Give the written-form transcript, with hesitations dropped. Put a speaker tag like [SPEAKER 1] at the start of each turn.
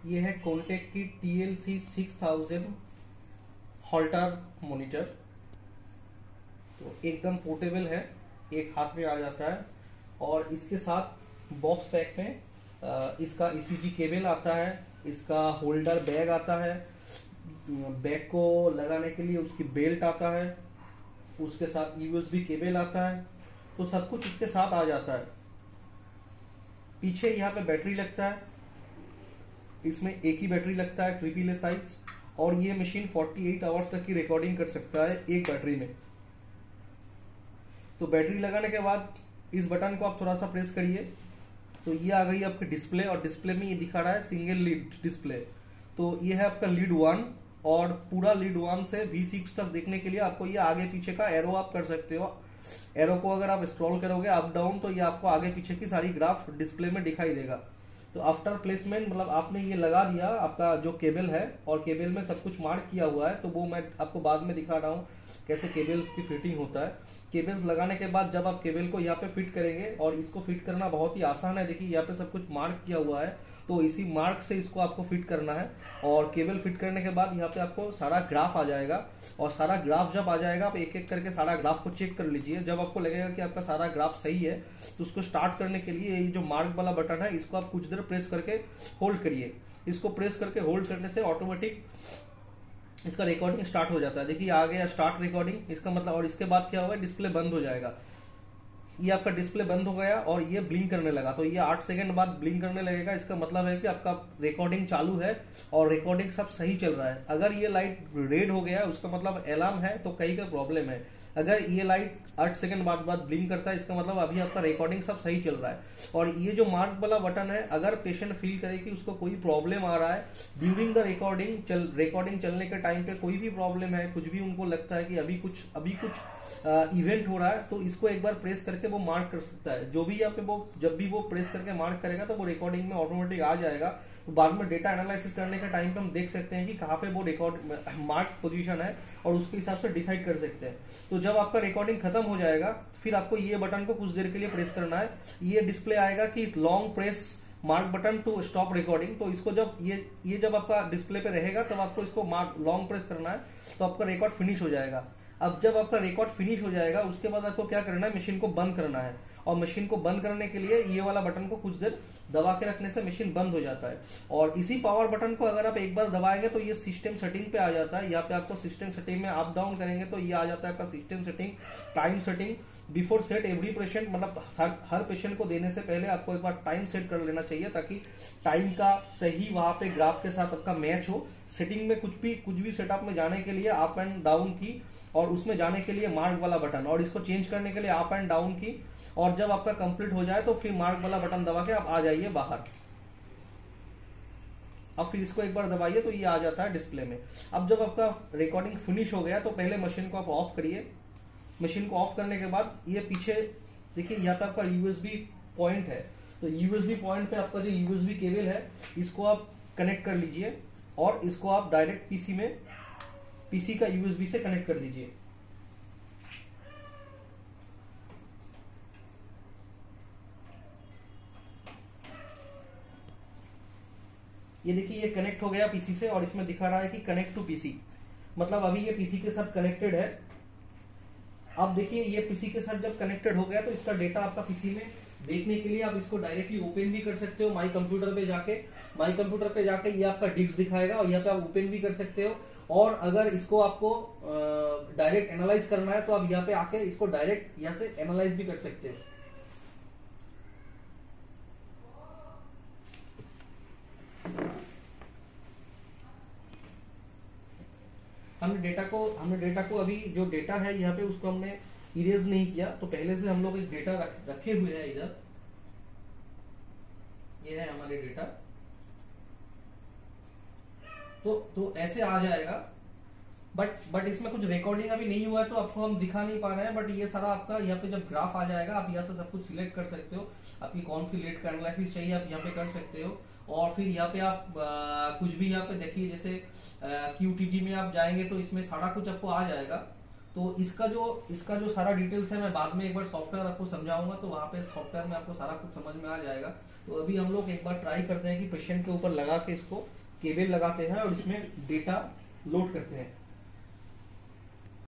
[SPEAKER 1] ये है कॉन्टेक की TLC 6000 हॉल्टर मॉनिटर। तो एकदम पोर्टेबल है, एक हाथ में आ जाता है। और इसके साथ बॉक्स पैक में इसका ECG केबल आता है, इसका होल्डर बैग आता है, बैग को लगाने के लिए उसकी बेल्ट आता है, उसके साथ USB केबल आता है। तो सब कुछ इसके साथ आ जाता है। पीछे यहाँ पे बैटरी लगता है, इसमें एक ही बैटरी लगता है AAA साइज। और ये मशीन 48 आवर्स तक की रिकॉर्डिंग कर सकता है एक बैटरी में। तो बैटरी लगाने के बाद इस बटन को आप थोड़ा सा प्रेस करिए तो ये आ गई आपकी डिस्प्ले। और डिस्प्ले में ये दिखा रहा है सिंगल लीड डिस्प्ले। तो ये है आपका लीड 1। और पूरा लीड 1 से V6 तक देखने के लिए आपको ये आगे पीछे का एरो आप कर सकते हो। एरो को अगर आप स्क्रॉल करोगे अप डाउन तो ये आपको आगे पीछे की सारी ग्राफ डिस्प्ले में दिखाई देगा। तो आफ्टर प्लेसमेंट मतलब आपने ये लगा दिया आपका जो केबल है, और केबल में सब कुछ मार्क किया हुआ है। तो वो मैं आपको बाद में दिखा रहा हूँ कैसे केबल्स की फिटिंग होता है। केबल्स लगाने के बाद जब आप केबल को यहाँ पे फिट करेंगे, और इसको फिट करना बहुत ही आसान है। देखिए यहाँ पे सब कुछ मार्क किया हुआ है, तो इसी मार्क से इसको आपको फिट करना है। और केबल फिट करने के बाद यहाँ पे आपको सारा ग्राफ आ जाएगा। और सारा ग्राफ जब आ जाएगा आप एक एक करके सारा ग्राफ को चेक कर लीजिए। जब आपको लगेगा कि आपका सारा ग्राफ सही है तो उसको स्टार्ट करने के लिए ये जो मार्क वाला बटन है इसको आप कुछ देर प्रेस करके होल्ड करिए। इसको प्रेस करके होल्ड करने से ऑटोमेटिक इसका रिकॉर्डिंग स्टार्ट हो जाता है। देखिए आ गया स्टार्ट रिकॉर्डिंग, इसका मतलब। और इसके बाद क्या होगा, डिस्प्ले बंद हो जाएगा। ये आपका डिस्प्ले बंद हो गया और ये ब्लिंक करने लगा। तो ये 8 सेकंड बाद ब्लिंक करने लगेगा। इसका मतलब है कि आपका रिकॉर्डिंग चालू है और रिकॉर्डिंग सब सही चल रहा है। अगर ये लाइट रेड हो गया उसका मतलब अलार्म है, तो कहीं का प्रॉब्लम है। अगर ये लाइट 8 सेकंड बाद ब्लिंक करता है इसका मतलब अभी आपका रिकॉर्डिंग सब सही चल रहा है। और ये जो मार्क वाला बटन है, अगर पेशेंट फील करे कि उसको कोई प्रॉब्लम आ रहा है ड्यूरिंग द रिकॉर्डिंग चलने के टाइम पे कोई भी प्रॉब्लम है, कुछ भी उनको लगता है कि अभी कुछ इवेंट हो रहा है, तो इसको एक बार प्रेस करके वो मार्क कर सकता है। जो भी यहाँ पे वो जब भी वो प्रेस करके मार्क करेगा तो वो रिकॉर्डिंग में ऑटोमेटिक आ जाएगा। तो बाद में डेटा एनालिसिस करने के टाइम पे हम देख सकते हैं कि कहाँ पे वो रिकॉर्ड मार्क पोजीशन है और उसके हिसाब से डिसाइड कर सकते हैं। तो जब आपका रिकॉर्डिंग खत्म हो जाएगा फिर आपको ये बटन को कुछ देर के लिए प्रेस करना है। ये डिस्प्ले आएगा कि long press mark button to stop recording. तो इसको जब ये जब आपका डिस्प्ले पे रहेगा तब आपको इसको लॉन्ग प्रेस करना है, तो आपका रिकॉर्ड फिनिश हो जाएगा। अब जब आपका रिकॉर्ड फिनिश हो जाएगा उसके बाद आपको क्या करना है, मशीन को बंद करना है। और मशीन को बंद करने के लिए ये वाला बटन को कुछ देर दबा के रखने से मशीन बंद हो जाता है। और इसी पावर बटन को अगर आप एक बार दबाएंगे तो ये सिस्टम सेटिंग पे आ जाता है। यहाँ पे आपको सिस्टम सेटिंग में अप डाउन करेंगे तो ये आ जाता है आपका system setting, time setting. Before set every patient, मतलब हर पेशेंट को देने से पहले आपको एक बार टाइम सेट कर लेना चाहिए ताकि टाइम का सही वहां पे ग्राफ के साथ आपका मैच हो। सेटिंग में कुछ भी सेटअप में जाने के लिए अप एंड डाउन की, और उसमें जाने के लिए मार्क वाला बटन, और इसको चेंज करने के लिए अप एंड डाउन की। और जब आपका कंप्लीट हो जाए तो फिर मार्क वाला बटन दबा के आप आ जाइए बाहर। अब फिर इसको एक बार दबाइए तो ये आ जाता है डिस्प्ले में। अब जब आपका रिकॉर्डिंग फिनिश हो गया तो पहले मशीन को आप ऑफ करिए। मशीन को ऑफ करने के बाद ये पीछे देखिए यहाँ पे आपका USB पॉइंट है। तो USB पॉइंट पे आपका जो USB केबल है इसको आप कनेक्ट कर लीजिए और इसको आप डायरेक्ट पीसी का USB से कनेक्ट कर दीजिए। ये देखिए ये कनेक्ट हो गया पीसी से, और इसमें दिखा रहा है कि कनेक्ट टू पीसी, मतलब अभी ये पीसी के साथ कनेक्टेड है। अब देखिए ये पीसी के साथ जब कनेक्टेड हो गया तो इसका डेटा आपका पीसी में देखने के लिए आप इसको डायरेक्टली ओपन भी कर सकते हो। माई कंप्यूटर पे जाके ये आपका डिस्क दिखाएगा और यहाँ पे आप ओपन भी कर सकते हो। और अगर इसको आपको डायरेक्ट एनालाइज करना है तो आप यहाँ पे आके इसको डायरेक्ट यहाँ से एनालाइज भी कर सकते हो। हमने डेटा को अभी जो डेटा है यहाँ पे उसको हमने इरेज नहीं किया, तो पहले से हम लोग एक डेटा रखे हुए हैं इधर। ये है हमारे डेटा। तो ऐसे आ जाएगा, बट इसमें कुछ रिकॉर्डिंग अभी नहीं हुआ है तो आपको हम दिखा नहीं पा रहे हैं। बट ये सारा आपका यहाँ पे जब ग्राफ आ जाएगा आप यहाँ से सब कुछ सिलेक्ट कर सकते हो। आपकी कौन सी लेट का एनालिसिस चाहिए आप यहाँ पे कर सकते हो। और फिर यहाँ पे आप कुछ भी यहाँ पे देखिए, जैसे QTT में आप जाएंगे तो इसमें सारा कुछ आपको आ जाएगा। तो इसका जो सारा डिटेल्स है मैं बाद में एक बार सॉफ्टवेयर आपको समझाऊंगा, तो वहां पे सॉफ्टवेयर में आपको सारा कुछ समझ में आ जाएगा। तो अभी हम लोग एक बार ट्राई करते हैं कि पेशेंट के ऊपर लगा के इसको केबल लगाते हैं और इसमें डेटा लोड करते हैं।